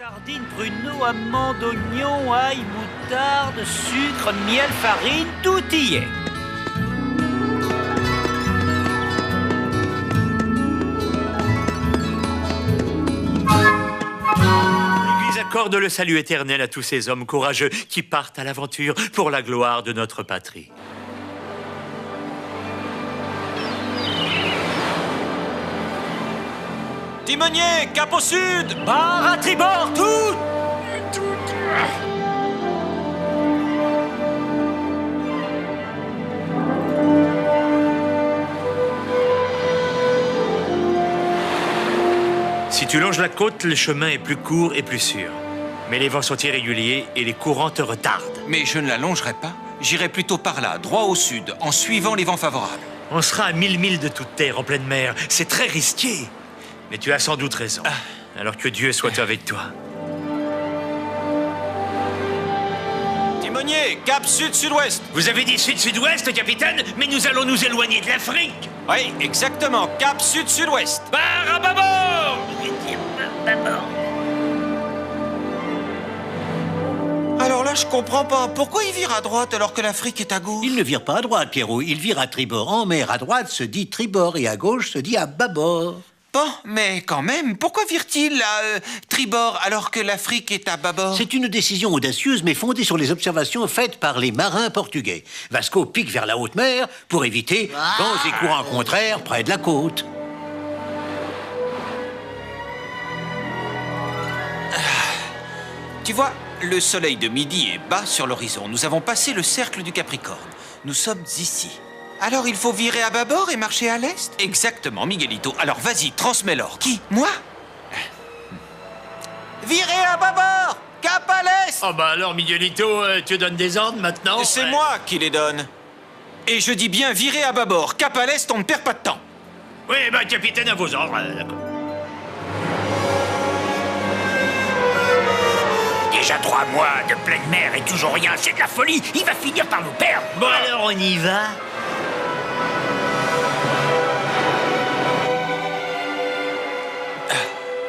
Sardines, pruneaux, amandes, oignons, ail, moutarde, sucre, miel, farine, tout y est. L'Église accorde le salut éternel à tous ces hommes courageux qui partent à l'aventure pour la gloire de notre patrie. Timonier, cap au sud! Barre à tribord, tout! Si tu longes la côte, le chemin est plus court et plus sûr. Mais les vents sont irréguliers et les courants te retardent. Mais je ne la longerai pas. J'irai plutôt par là, droit au sud, en suivant les vents favorables. On sera à 1000 milles de toute terre en pleine mer. C'est très risqué. Mais tu as sans doute raison. Alors que Dieu soit avec toi. Timonier, cap sud-sud-ouest. Vous avez dit sud-sud-ouest, capitaine, mais nous allons nous éloigner de l'Afrique. Oui, exactement, cap sud-sud-ouest. Barre à bâbord! Alors là, je comprends pas. Pourquoi il vire à droite alors que l'Afrique est à gauche? Il ne vire pas à droite, Pierrot. Il vire à tribord. En mer, à droite se dit tribord et à gauche se dit à bâbord. Bon, mais quand même, pourquoi vire-t-il à tribord alors que l'Afrique est à bâbord? C'est une décision audacieuse, mais fondée sur les observations faites par les marins portugais. Vasco pique vers la haute mer pour éviter vents et courants contraires près de la côte. Tu vois, le soleil de midi est bas sur l'horizon. Nous avons passé le cercle du Capricorne. Nous sommes ici. Alors il faut virer à bâbord et marcher à l'est? Exactement, Miguelito. Alors vas-y, transmets l'or. Qui? Moi? Virez à bâbord! Cap à l'est! Oh bah alors, Miguelito, tu donnes des ordres maintenant? C'est moi qui les donne. Et je dis bien virer à bâbord. Cap à l'est, on ne perd pas de temps. Oui, bah capitaine, à vos ordres. D'accord. Déjà 3 mois de pleine mer et toujours rien, c'est de la folie. Il va finir par nous perdre. Bon alors, on y va?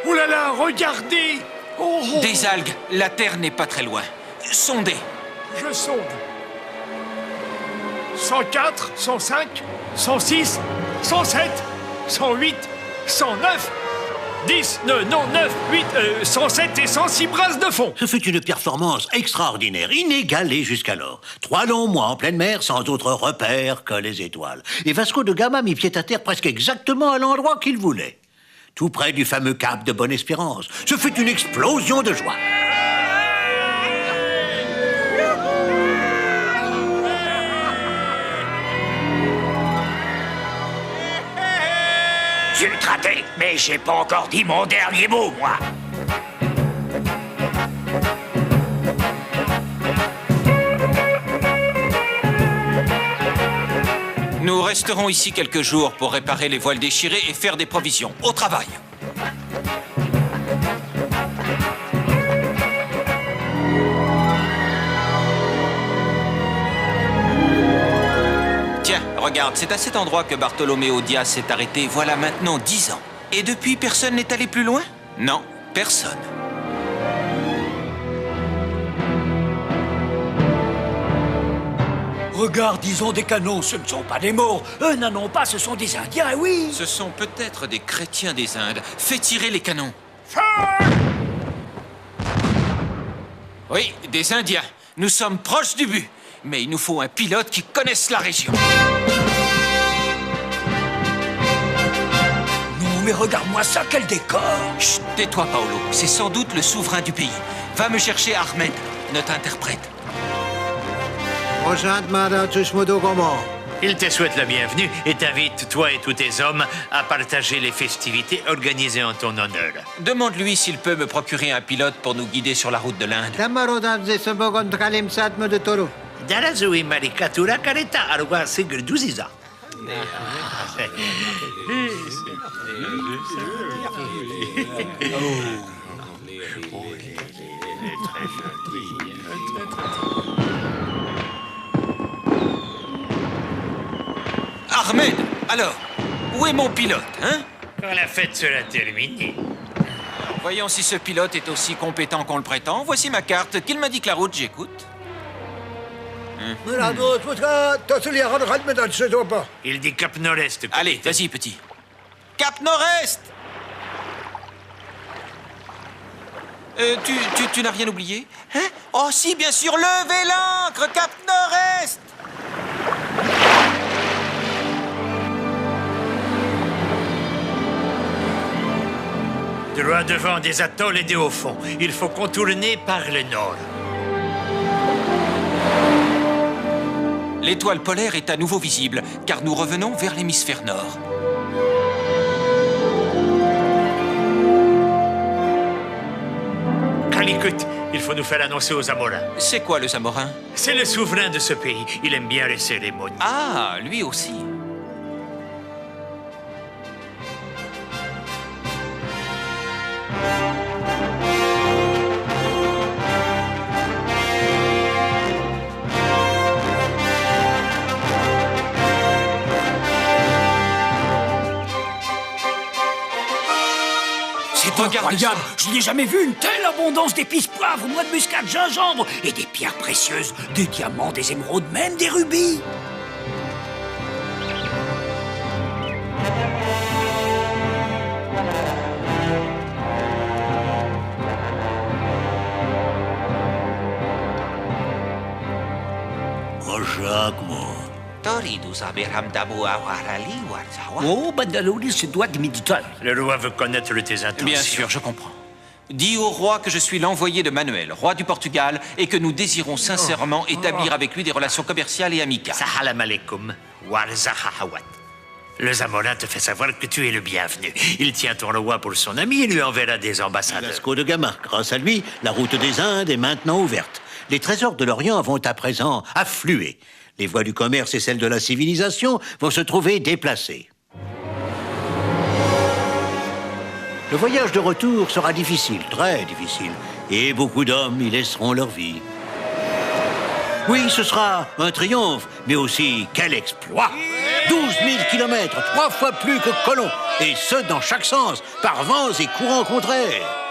Oh là là, regardez! Oh, oh. Des algues. La terre n'est pas très loin. Sondez. Je sonde. 104, 105, 106, 107, 108, 109, 10, non, 9, 8, 107 et 106 brasses de fond. Ce fut une performance extraordinaire, inégalée jusqu'alors. 3 longs mois en pleine mer sans autre repère que les étoiles. Et Vasco de Gama mit pied à terre presque exactement à l'endroit qu'il voulait. Tout près du fameux cap de Bonne-Espérance. Ce fut une explosion de joie. Zut raté, mais j'ai pas encore dit mon dernier mot, moi. Nous resterons ici quelques jours pour réparer les voiles déchirées et faire des provisions. Au travail! Tiens, regarde, c'est à cet endroit que Bartolomeo Diaz s'est arrêté voilà maintenant 10 ans. Et depuis, personne n'est allé plus loin? Non, personne. Regarde, ils ont des canons, ce ne sont pas des morts. Eux n'en ont pas, ce sont des Indiens, oui. Ce sont peut-être des chrétiens des Indes. Fais tirer les canons. Oui, des Indiens. Nous sommes proches du but. Mais il nous faut un pilote qui connaisse la région. Non, mais regarde-moi ça, quel décor. Chut, tais-toi, Paolo. C'est sans doute le souverain du pays. Va me chercher Ahmed, notre interprète. Il te souhaite la bienvenue et t'invite, toi et tous tes hommes, à partager les festivités organisées en ton honneur. Demande-lui s'il peut me procurer un pilote pour nous guider sur la route de l'Inde. Darazui marikatura kareta arwa sigurduziza. Ahmed, alors, où est mon pilote, hein? Quand la fête sera terminée. Voyons si ce pilote est aussi compétent qu'on le prétend. Voici ma carte. Qu'il m'indique la route, j'écoute. Il dit Cap Nord-Est. Allez, vas-y, petit. Cap Nord-Est! Tu n'as rien oublié? Hein? Oh si, bien sûr, levez l'ancre, Cap Nord-Est! Droit devant des atolls et des hauts fonds. Il faut contourner par le nord. L'étoile polaire est à nouveau visible, car nous revenons vers l'hémisphère nord. Calicut, il faut nous faire annoncer aux Amorins. C'est quoi le Zamorin? C'est le souverain de ce pays. Il aime bien les cérémonies. Ah, lui aussi. C'est incroyable. Je n'ai jamais vu une telle abondance d'épices poivres, noix de muscade, gingembre et des pierres précieuses, des diamants, des émeraudes, même des rubis. Oh, Jacques, moi. Oh, Bandaloni se doit de méditer. Le roi veut connaître tes intentions. Bien sûr, je comprends. Dis au roi que je suis l'envoyé de Manuel, roi du Portugal, et que nous désirons sincèrement établir avec lui des relations commerciales et amicales. Salam alaikum. Warzahahawat. Le Zamorin te fait savoir que tu es le bienvenu. Il tient ton roi pour son ami et lui enverra des ambassadeurs. Vasco de Gama. Grâce à lui, la route des Indes est maintenant ouverte. Les trésors de l'Orient vont à présent affluer. Les voies du commerce et celles de la civilisation vont se trouver déplacées. Le voyage de retour sera difficile, très difficile. Et beaucoup d'hommes y laisseront leur vie. Oui, ce sera un triomphe, mais aussi quel exploit! 12 000 kilomètres, 3 fois plus que Colomb, et ce dans chaque sens, par vents et courants contraires.